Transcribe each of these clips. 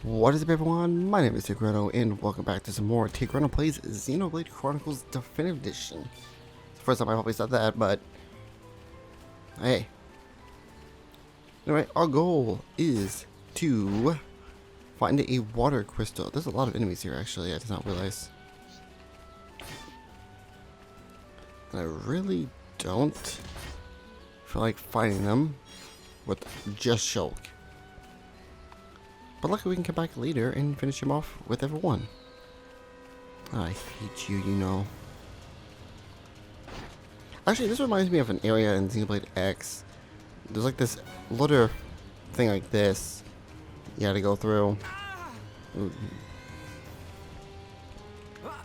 What is up, everyone? My name is Tigrano, and welcome back to some more Tigrano Plays Xenoblade Chronicles Definitive Edition. It's the first time I've probably said that, but hey. Anyway, our goal is to find a water crystal. There's a lot of enemies here, actually. I did not realize. And I really don't feel like fighting them with just Shulk. But luckily we can come back later and finish him off with everyone. I hate you, you know. Actually, this reminds me of an area in Xenoblade X. There's like this little thing like this you had to go through.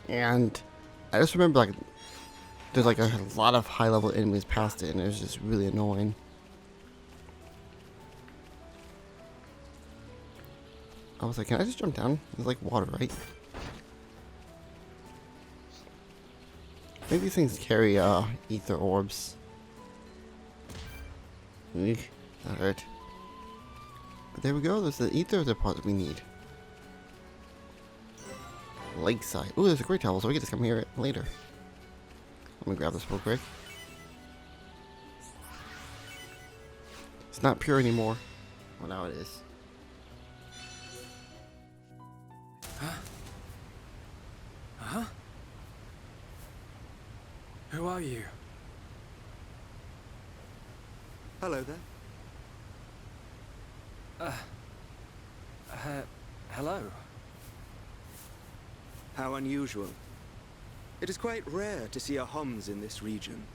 And I just remember like there's like a lot of high level enemies past it, and it was just really annoying. I was like, can I just jump down? It's like water, right? Maybe these things carry ether orbs. Eek, that hurt. But there we go, there's the ether deposit we need. Lakeside. Ooh, there's a great towel, so we can just come here later. Let me grab this real quick. It's not pure anymore. Well, now it is. Huh? Who are you? Hello there. Hello. How unusual. It is quite rare to see a Homs in this region.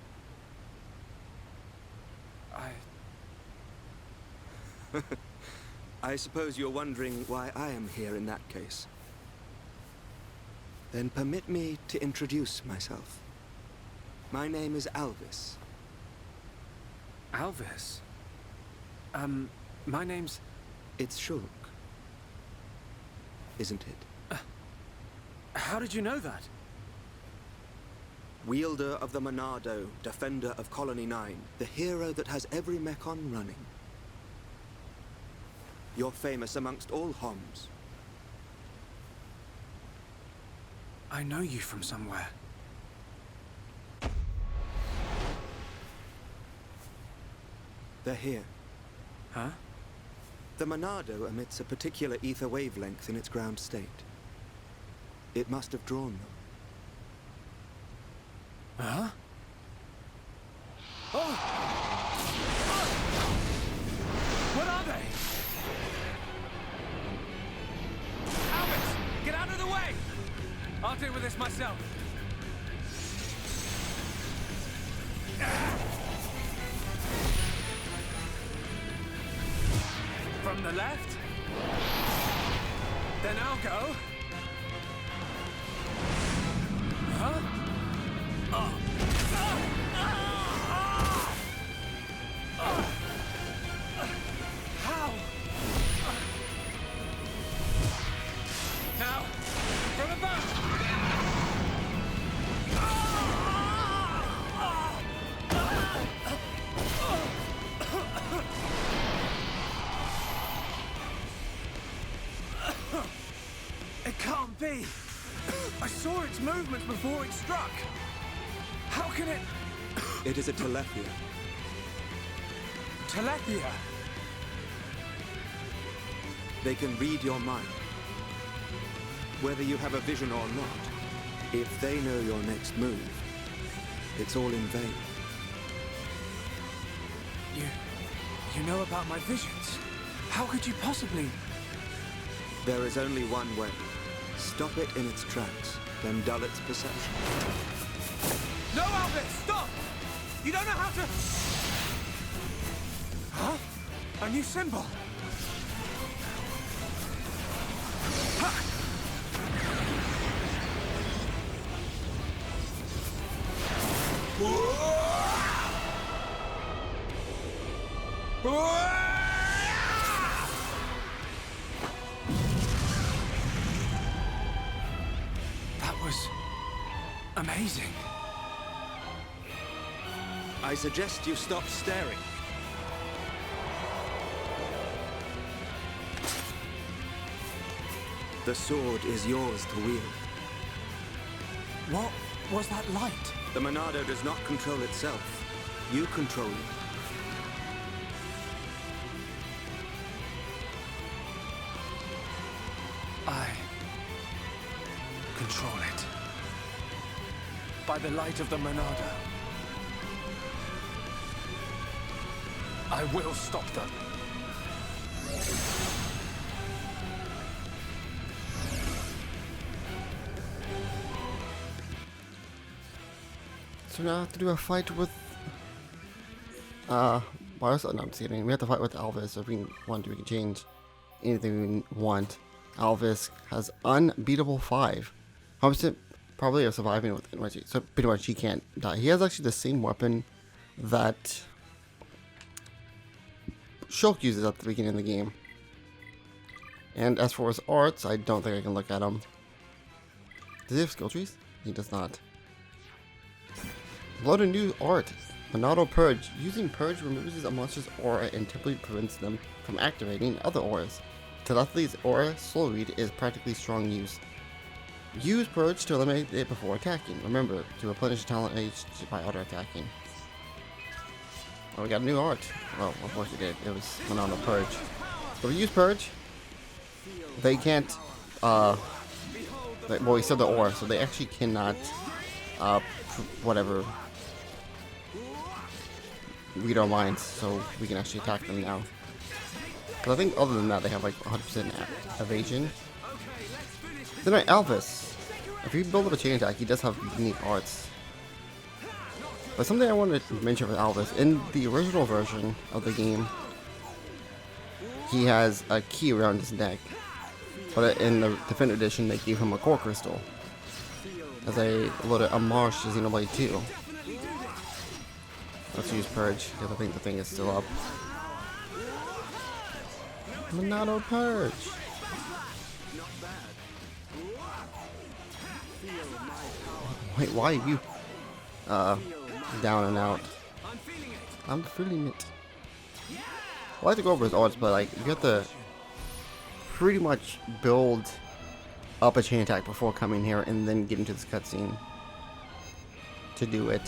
I suppose you're wondering why I am here in that case. Then permit me to introduce myself. My name is Alvis. Alvis? My name's... It's Shulk. Isn't it? How did you know that? Wielder of the Monado, defender of Colony 9, the hero that has every Mechon running. You're famous amongst all Homs. I know you from somewhere. They're here. Huh? The Monado emits a particular ether wavelength in its ground state. It must have drawn them. Huh? Oh! What are they? Alvis! Get out of the way! I'll deal with this myself. From the left? Then I'll go. Huh? How? Now, from above! It can't be! I saw its movements before it struck! How can it... It is a Telephia. Telephia? They can read your mind. Whether you have a vision or not, if they know your next move, it's all in vain. You know about my visions? How could you possibly... There is only one way. Stop it in its tracks, then dull its perception. No, Alvis, stop! You don't know how to... Huh? A new symbol? Ha! That was... amazing. I suggest you stop staring. The sword is yours to wield. What was that light? The Monado does not control itself. You control it. I control it. By the light of the Monado. I will stop them. So now I have to do a fight with Mars. Oh, no, I'm just kidding. We have to fight with Alvis if we want to. We can change anything we want. Alvis has unbeatable 5. 100% probably of surviving with it. So pretty much he can't die. He has actually the same weapon that Shulk uses at the beginning of the game. And as for his arts, I don't think I can look at him. Does he have skill trees? He does not. Load a new art. Monado Purge. Using Purge removes a monster's aura and typically prevents them from activating other auras. Telepathy's aura slow read is practically strong use. Use Purge to eliminate it before attacking. Remember to replenish talent age by auto attacking. Oh, we got a new art. Well, of course we did. It was Monado Purge. So we use Purge. They can't, well, we said the aura, so they actually cannot, whatever, read our minds, so we can actually attack them now. Because I think other than that, they have like 100% evasion. Then right, Alvis. If you build up a chain attack, he does have unique arts. But something I wanted to mention with Alvis, in the original version of the game, he has a key around his neck. But in the Definitive Edition, they gave him a core crystal as a little homage to Xenoblade 2. Let's use Purge, because I think the thing is still up. Monado Purge! Wait, why are you down and out? I'm feeling it. I like to go over his arts, but like, you have to pretty much build up a chain attack before coming here and then get into this cutscene to do it.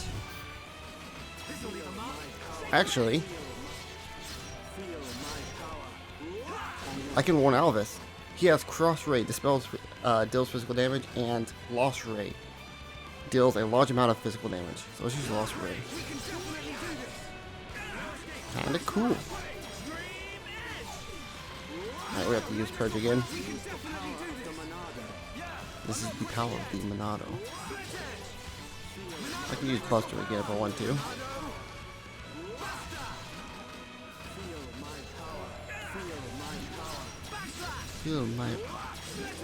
Actually, I can warn Alvis. He has Cross Ray, dispels, deals physical damage, and Lost Ray deals a large amount of physical damage. So let's use Lost Ray. Kinda cool. Alright, we have to use Purge again. This is the power of the Monado. I can use Buster again if I want to. Feel my...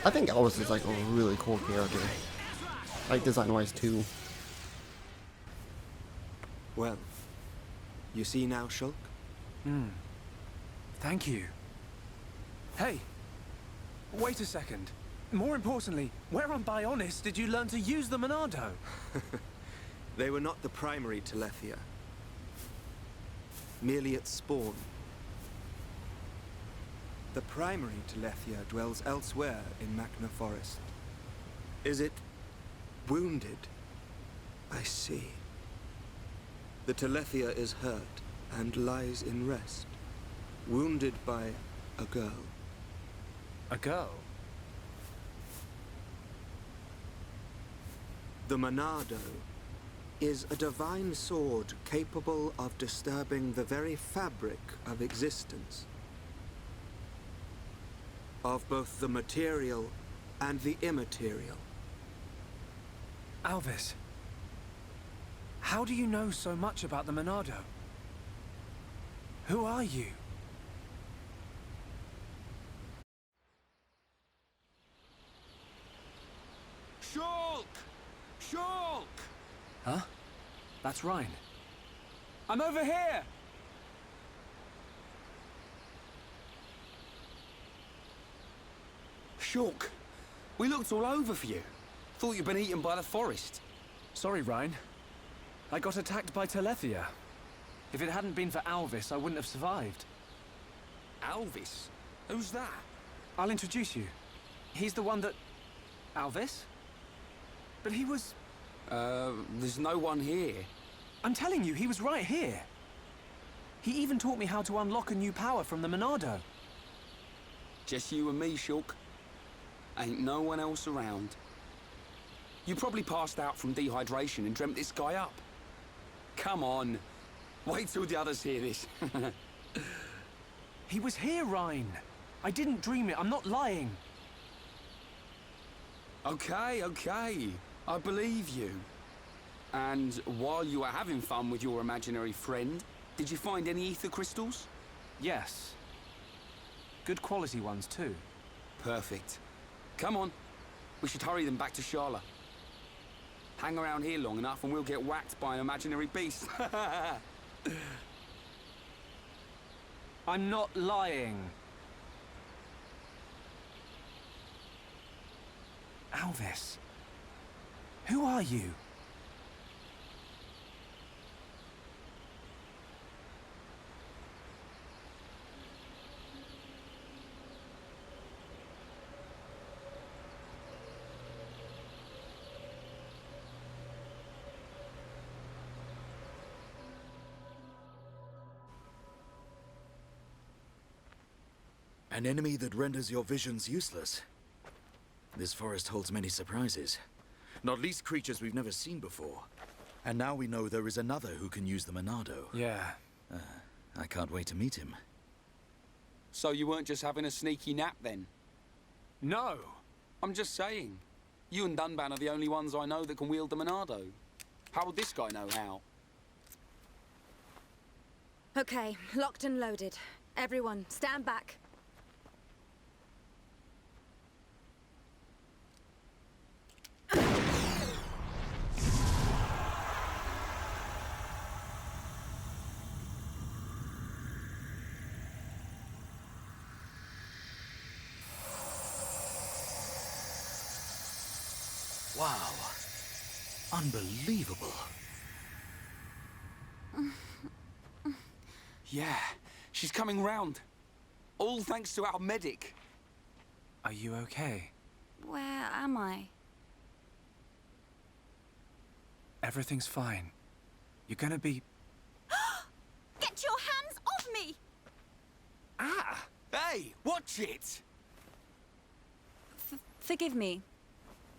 I think Elvis is like a really cool character. Like design-wise too. Well, you see now, Shulk? Thank you. Hey, wait a second. More importantly, where on Bionis did you learn to use the Monado? They were not the primary Telethia. Merely its spawn. The primary Telethia dwells elsewhere in Magna Forest. Is it wounded? I see. The Telethia is hurt and lies in rest, wounded by a girl. A girl? The Monado is a divine sword capable of disturbing the very fabric of existence. Of both the material and the immaterial. Alvis, how do you know so much about the Monado? Who are you? Shulk! Shulk! Huh? That's Ryan. I'm over here! Shulk, we looked all over for you. Thought you'd been eaten by the forest. Sorry, Ryan. I got attacked by Telethia. If it hadn't been for Alvis, I wouldn't have survived. Alvis? Who's that? I'll introduce you. He's the one that... Alvis? But he was... There's no one here. I'm telling you, he was right here. He even taught me how to unlock a new power from the Monado. Just you and me, Shulk. Ain't no one else around. You probably passed out from dehydration and dreamt this guy up. Come on. Wait till the others hear this. He was here, Ryan. I didn't dream it. I'm not lying. Okay, okay. I believe you. And while you were having fun with your imaginary friend, did you find any ether crystals? Yes. Good quality ones, too. Perfect. Come on. We should hurry them back to Shala. Hang around here long enough and we'll get whacked by an imaginary beast. I'm not lying. Alvis, who are you? An enemy that renders your visions useless. This forest holds many surprises. Not least creatures we've never seen before. And now we know there is another who can use the Monado. Yeah. I can't wait to meet him. So you weren't just having a sneaky nap then? No. I'm just saying. You and Dunban are the only ones I know that can wield the Monado. How would this guy know how? Okay, locked and loaded. Everyone, stand back. Wow. Unbelievable. Yeah, she's coming round. All thanks to our medic. Are you okay? Where am I? Everything's fine. You're gonna be... Get your hands off me! Ah! Hey, watch it! Forgive me.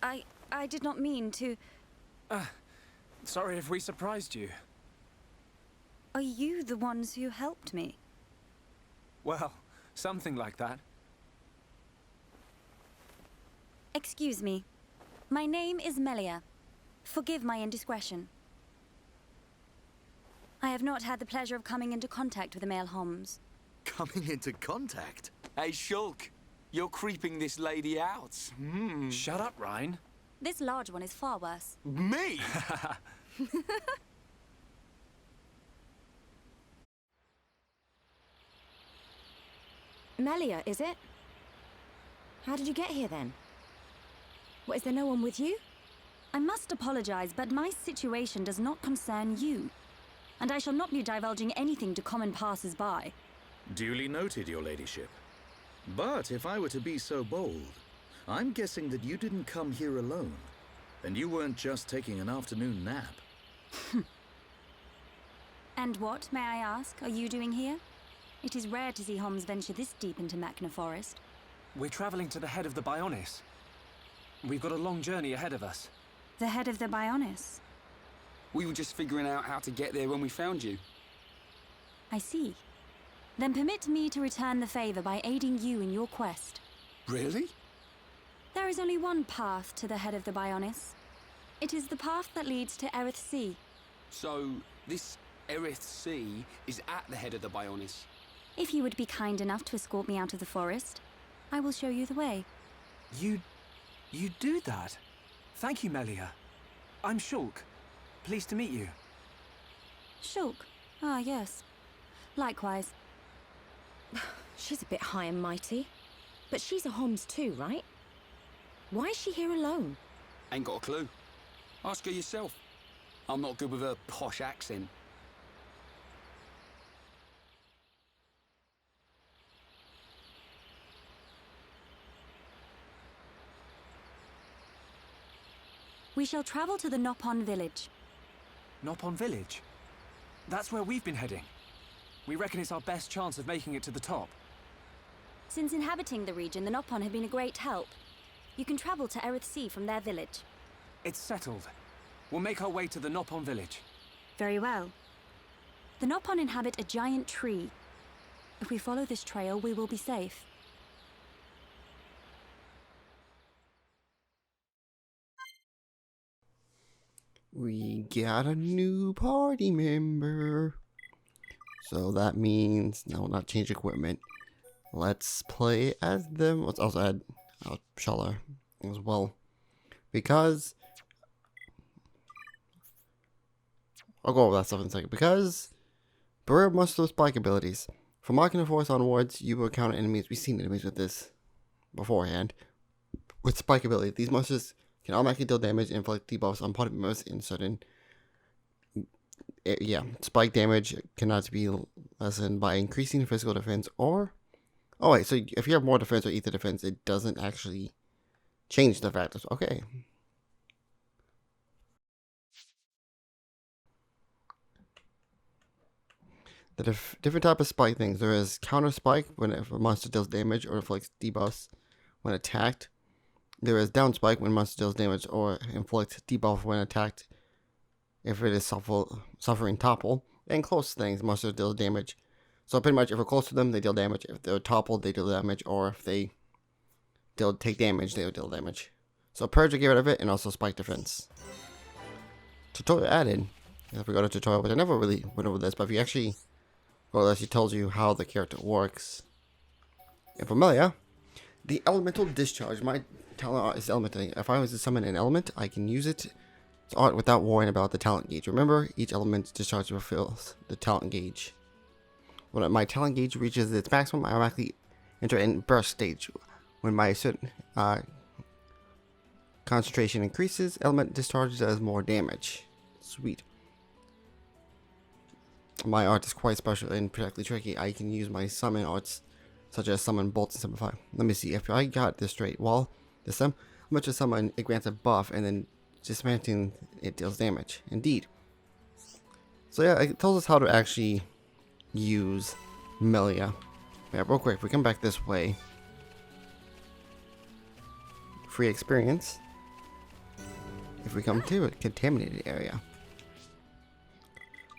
I did not mean to... Sorry if we surprised you. Are you the ones who helped me? Well, something like that. Excuse me. My name is Melia. Forgive my indiscretion. I have not had the pleasure of coming into contact with the male Homs. Coming into contact? Hey, Shulk, you're creeping this lady out. Shut up, Ryan. This large one is far worse. Me? Melia, is it? How did you get here then? What, is there no one with you? I must apologize, but my situation does not concern you. And I shall not be divulging anything to common passers-by. Duly noted, your ladyship. But if I were to be so bold, I'm guessing that you didn't come here alone. And you weren't just taking an afternoon nap. And what, may I ask, are you doing here? It is rare to see Homs venture this deep into Machna Forest. We're traveling to the head of the Bionis. We've got a long journey ahead of us. The head of the Bionis? We were just figuring out how to get there when we found you. I see. Then permit me to return the favor by aiding you in your quest. Really? There is only one path to the head of the Bionis. It is the path that leads to Erith Sea. So, this Erith Sea is at the head of the Bionis. If you would be kind enough to escort me out of the forest, I will show you the way. You do that? Thank you, Melia. I'm Shulk. Pleased to meet you. Shulk? Ah, yes. Likewise. She's a bit high and mighty. But she's a Homs too, right? Why is she here alone? Ain't got a clue. Ask her yourself. I'm not good with her posh accent. We shall travel to the Nopon village. Nopon village? That's where we've been heading. We reckon it's our best chance of making it to the top. Since inhabiting the region, the Nopon have been a great help. You can travel to Erith Sea from their village. It's settled. We'll make our way to the Nopon village. Very well. The Nopon inhabit a giant tree. If we follow this trail, we will be safe. We got a new party member. So that means, no, not change equipment. Let's play as them. Let's also add Shala as well. Because, I'll go over that stuff in a second. Because, Burr must have spike abilities. From Machina Force onwards, you will encounter enemies. We've seen enemies with this beforehand. With spike ability, these monsters can automatically deal damage and inflict debuffs on party members in certain. Yeah, spike damage cannot be lessened by increasing physical defense or. Oh wait, so if you have more defense or ether defense, it doesn't actually change the factors. Okay. The different type of spike things. There is counter spike when a monster deals damage or inflicts debuffs when attacked. There is down spike when a monster deals damage or inflicts debuff when attacked if it is suffering topple. And close things, monsters deal damage. So pretty much if we're close to them, they deal damage. If they're toppled, they deal damage. Or if they take damage, they will deal damage. So purge will get rid of it, and also spike defense. Tutorial added. If we go to tutorial, but I never really went over this, but if you actually go to this, it tells you how the character works. And for Melia, the elemental discharge. My talent is elemental. If I was to summon an element, I can use it without worrying about the talent gauge. Remember, each element's discharge fulfills the talent gauge. When my talent gauge reaches its maximum, I automatically enter in burst stage. When my certain concentration increases, element discharge does more damage. Sweet. My art is quite special and particularly tricky. I can use my summon arts, such as summon bolts and simplify. Let me see if I got this straight. While the how much a summon, it grants a buff, and then dismantling it deals damage. Indeed. So yeah, it tells us how to actually use Melia. Yeah, real quick, if we come back this way, free experience. If we come to a contaminated area.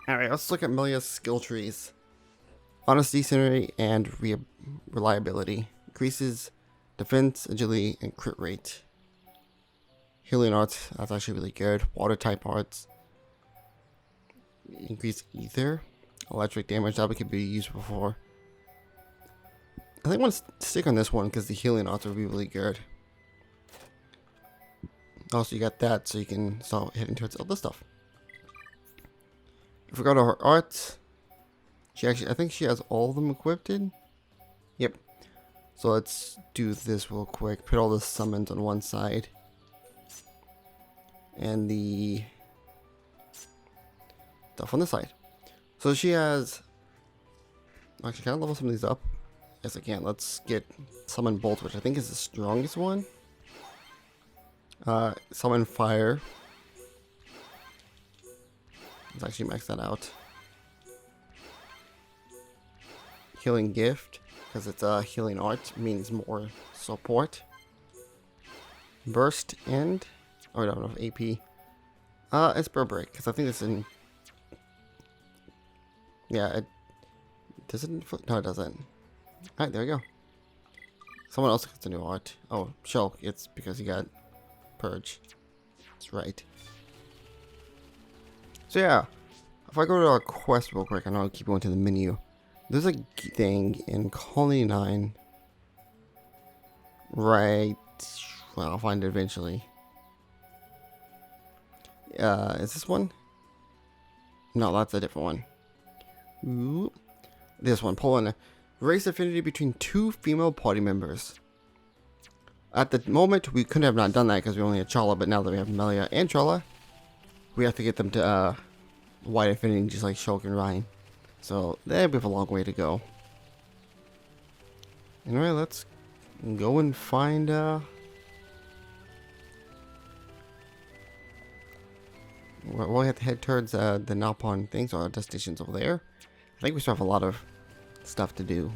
Alright, let's look at Melia's skill trees. Honesty, sanity, and reliability. Increases defense, agility, and crit rate. Healing arts, that's actually really good. Water type arts. Increase ether. Electric damage, that could be used before. I think I want to stick on this one because the healing arts would be really good. Also, you got that, so you can start heading towards other stuff. If we go to her arts, I think she has all of them equipped. Yep. So let's do this real quick. Put all the summons on one side. And the stuff on the side. So she has. Actually, can I level some of these up? Yes, I can. Let's get Summon Bolt, which I think is the strongest one. Summon Fire. Let's actually max that out. Healing Gift, because it's a healing art, means more support. Burst and. Oh, I don't know, AP. It's Burr Break, because I think it's in. Yeah, it doesn't. No, it doesn't. Alright, there we go. Someone else gets a new art. Oh, Shulk, it's because he got Purge. That's right. So yeah, if I go to our quest real quick, I know I keep going to the menu. There's a thing in Colony 9. Right. Well, I'll find it eventually. Is this one? No, that's a different one. Ooh. This one, pull in. Race affinity between two female party members. At the moment, we couldn't have not done that because we only had Chala, but now that we have Melia and Chala, we have to get them to white affinity just like Shulk and Ryan. So we have a long way to go. Anyway, let's go and find we'll have to head towards the Nalpon things, or our destinations over there. I think we still have a lot of stuff to do.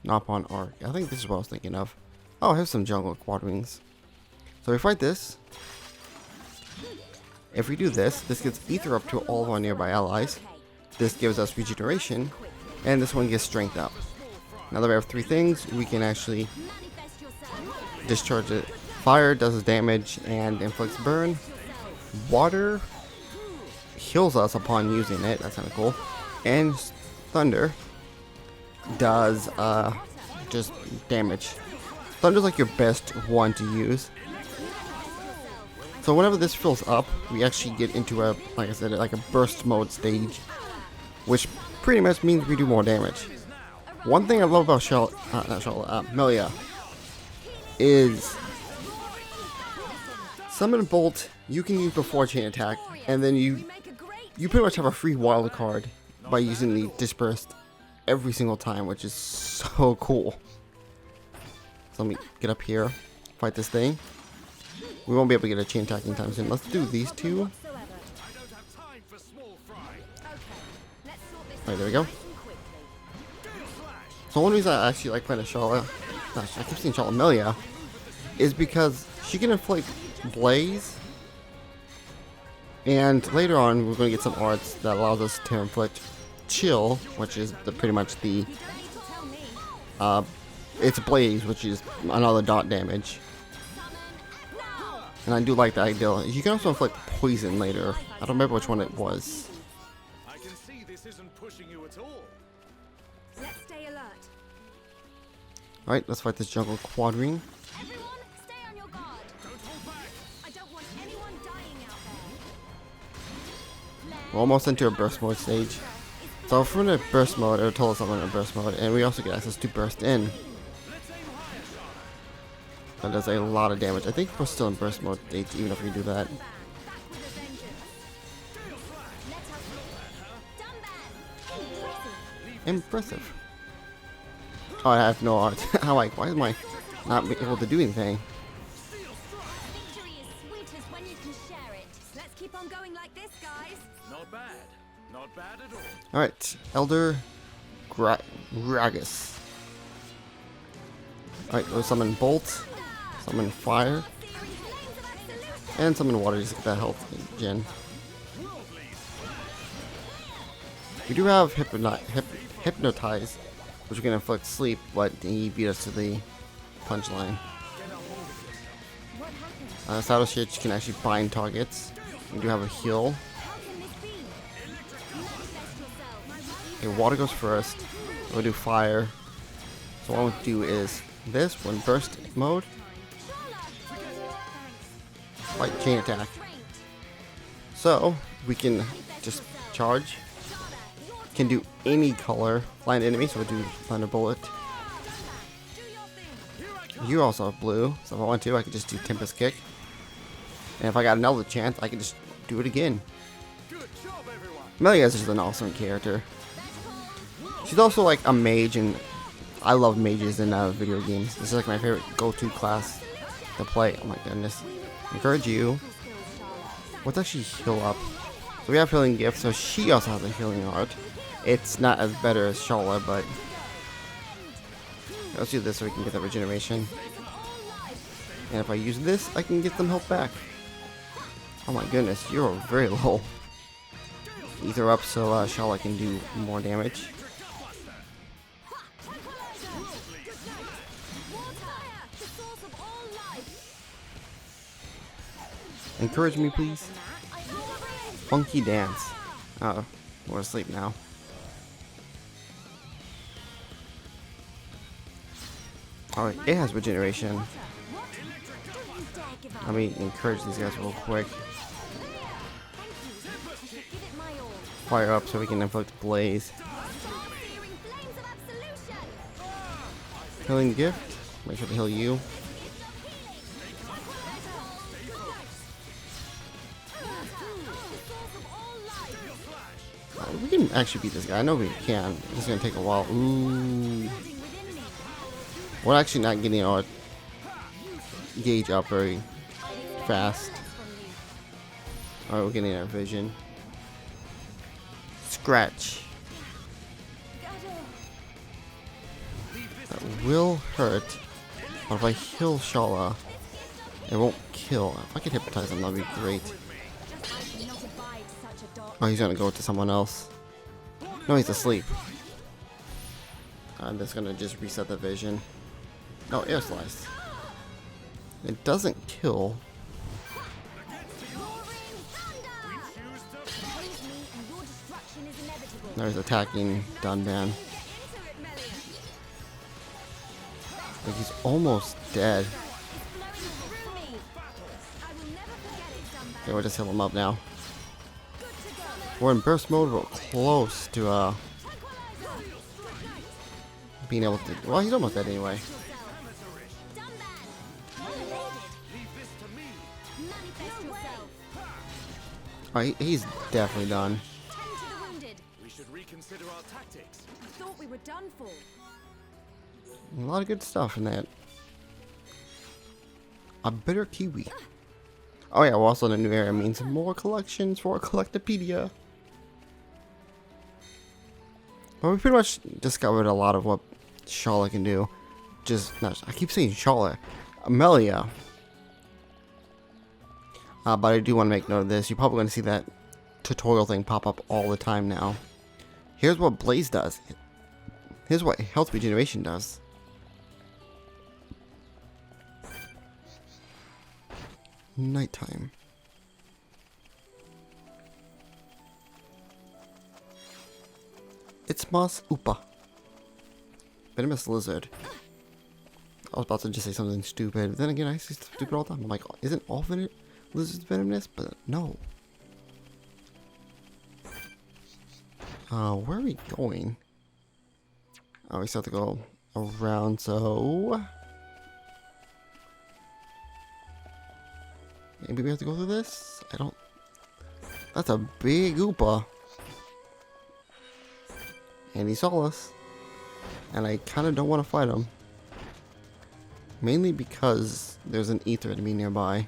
Nalpon Arc. I think this is what I was thinking of. Oh, here's some jungle quadrings. So we fight this. If we do this, this gives ether up to all of our nearby allies. This gives us regeneration, and this one gives strength up. Now that we have 3 things, we can actually discharge it. Fire does damage and inflicts burn. Water heals us upon using it. That's kind of cool. And thunder does just damage. Thunder's like your best one to use. So whenever this fills up, we actually get into a, like I said, like a burst mode stage, which pretty much means we do more damage. One thing I love about Melia is Summon Bolt you can use before chain attack, and then you pretty much have a free wild card by using the dispersed every single time, which is so cool. So let me get up here, fight this thing. We won't be able to get a chain attack anytime soon. Let's do these two. Alright, there we go. So one reason I actually like playing a Charlotte, gosh, I keep saying Charlotte Melia, is because she can inflict Blaze, and later on we're going to get some arts that allows us to inflict Chill, which is pretty much the it's Blaze, which is another dot damage. And I do like the idea. You can also inflict poison later. I don't remember which one it was. I can see this isn't pushing you at all. Let's stay alert. Alright, let's fight this jungle quadrine. Everyone, stay on your guard. Don't hold back. I don't want anyone dying out there. We're almost into a burst mode stage. So if we're in a burst mode, it'll tell us I'm in a burst mode, and we also get access to burst in. That does a lot of damage. I think we're still in burst mode stage, even if we do that. Impressive. Oh, I have no art. I'm like, why am I not able to do anything? Victory is sweetest when you can share it. Let's keep on going like this, guys. Not bad. Not bad at all. Alright, Elder Gragas. Alright, we'll summon Bolt, summon Fire, and summon Water just to get that health gen. We do have Hypnotize, which we can inflict sleep, but he beat us to the punchline. Saddle Shitch can actually bind targets. We do have a heal. Okay, water goes first. We'll do fire. So what we'll do is this, when burst mode. Fight chain attack. So we can just charge. Can do any color blind enemy, so we'll do Thunderbolt. You also have blue, so if I want to, I could just do Tempest Kick. And if I got another chance, I can just do it again. Melia is just an awesome character. She's also like a mage, and I love mages in video games. This is like my favorite go-to class to play. Oh my goodness. Encourage you. Let's actually heal up. So we have healing gift, so she also has a healing art. It's not as better as Shala, but let's do this so we can get that regeneration. And if I use this, I can get some health back. Oh my goodness, you're very low. Ether up so Shala can do more damage. Encourage me, please. Funky dance. Oh, we're asleep now. Alright, it has regeneration. Let me encourage these guys real quick. Fire up so we can inflict Blaze. Healing gift. Make sure to heal you. We can actually beat this guy. I know we can. It's gonna take a while. Ooh. We're actually not getting our gauge up very fast. Alright, we're getting our vision. Scratch. That will hurt. But if I kill Shala, it won't kill. If I could hypnotize him, that'd be great. Oh, he's gonna go to someone else. No, he's asleep. I'm just gonna just reset the vision. No, air slice. It doesn't kill. There's attacking Dunban. Like he's almost dead. Okay, we'll just heal him up now. We're in burst mode, we're close to being able to. Well, he's almost dead anyway. Alright, he's definitely done. We should reconsider our tactics. I thought we were done for. A lot of good stuff in that. A bitter kiwi. Oh yeah, well also the new area means more collections for Collectopedia. But we pretty much discovered a lot of what Shala can do. Just, not, I keep saying Shala. Melia. But I do want to make note of this. You're probably going to see that tutorial thing pop up all the time now. Here's what Blaze does. Here's what health regeneration does. Nighttime. It's Mas Upa. Venomous lizard. I was about to just say something stupid. Then again, I say stupid all the time. I'm like, isn't all lizards venomous? But no. Where are we going? Oh, we still have to go around, so... Maybe we have to go through this? I don't... That's a big Oopa. And he saw us. And I kind of don't want to fight him. Mainly because there's an ether enemy nearby.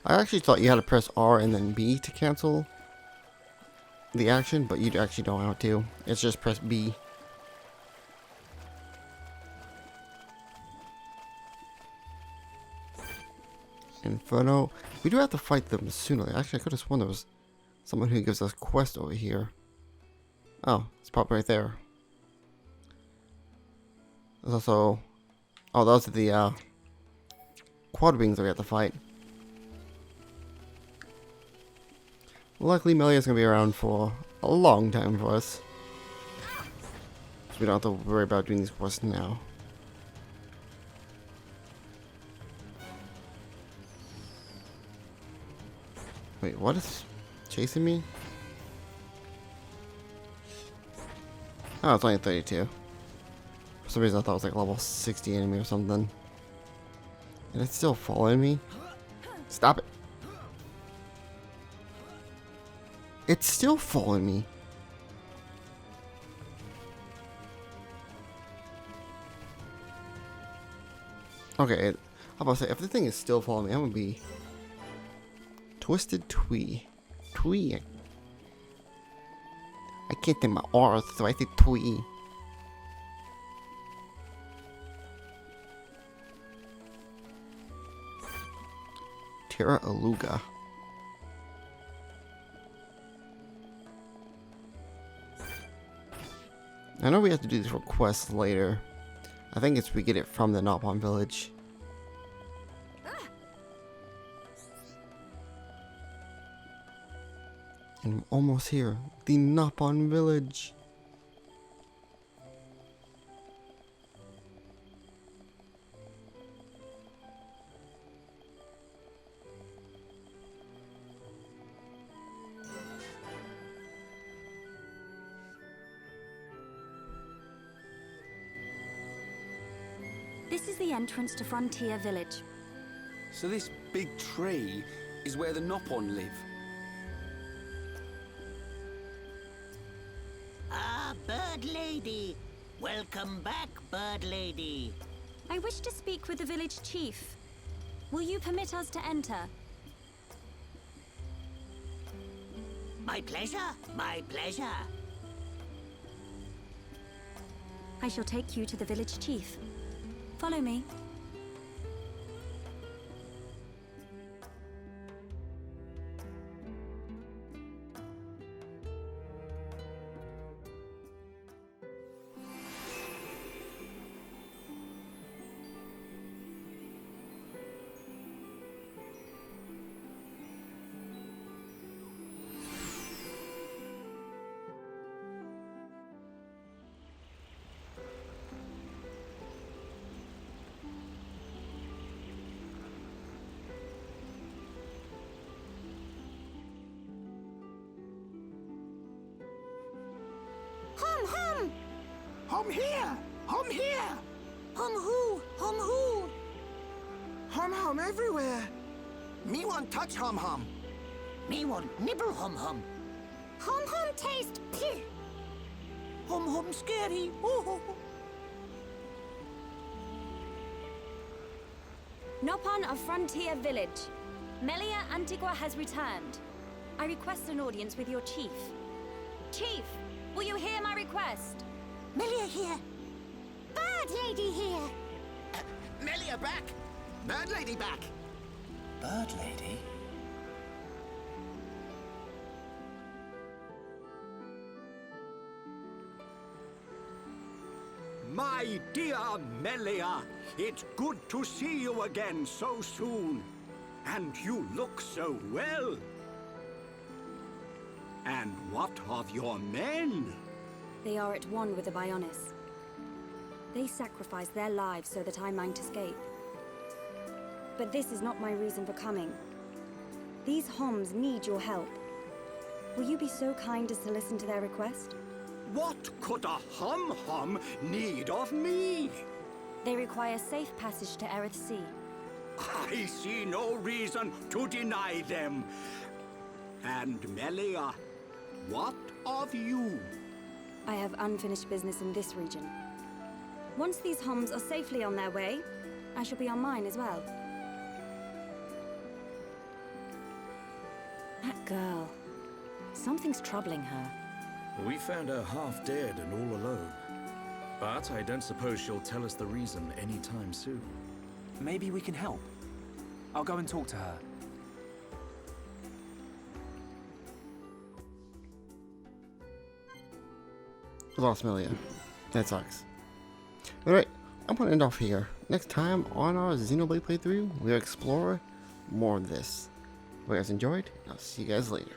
I actually thought you had to press R and then B to cancel the action, but you actually don't have to. It's just press B. Inferno. We do have to fight them sooner. Actually, I could have sworn there was someone who gives us quest over here. Oh, it's probably right there. There's also... Oh, those are the quad wings that we have to fight. Luckily, Melia is going to be around for a long time for us. So we don't have to worry about doing these quests now. Wait, what is chasing me? Oh, it's only 32. For some reason I thought it was like level 60 enemy or something. And it's still following me? Stop it. It's still following me. Okay, I'm about to say, if the thing is still following me, I'm gonna be... Twisted Twee. Twee. I can't think my R's, so I say Twee. Terra Aluga. I know we have to do these requests later. I think it's we get it from the Nopon village. And I'm almost here. The Nopon village. This is the entrance to Frontier Village. So this big tree is where the Nopon live. Ah, bird lady. Welcome back, Bird Lady. I wish to speak with the village chief. Will you permit us to enter? My pleasure, my pleasure. I shall take you to the village chief. Follow me. Hum! Hum here! Hum here! Hum who? Hum who? Hum everywhere. Me want touch hum. Me want nibble hum. Hum taste. Phew. Hum scary. Ooh. Nopon of Frontier Village. Melia Antigua has returned. I request an audience with your chief. Chief, will you hear my request? Melia here. Bird Lady here. Melia back! Bird Lady back! Bird Lady? My dear Melia, it's good to see you again so soon. And you look so well. And what of your men? They are at one with the Bionis. They sacrificed their lives so that I might escape. But this is not my reason for coming. These Homs need your help. Will you be so kind as to listen to their request? What could a hum need of me? They require safe passage to Erith Sea. I see no reason to deny them. And Melia, what of you? I have unfinished business in this region. Once these Homs are safely on their way, I shall be on mine as well. That girl. Something's troubling her. We found her half dead and all alone. But I don't suppose she'll tell us the reason anytime soon. Maybe we can help. I'll go and talk to her. Lost Melia. That sucks. Alright, I'm gonna end off here. Next time on our Xenoblade playthrough, we'll explore more of this. Hope you guys enjoyed, and I'll see you guys later.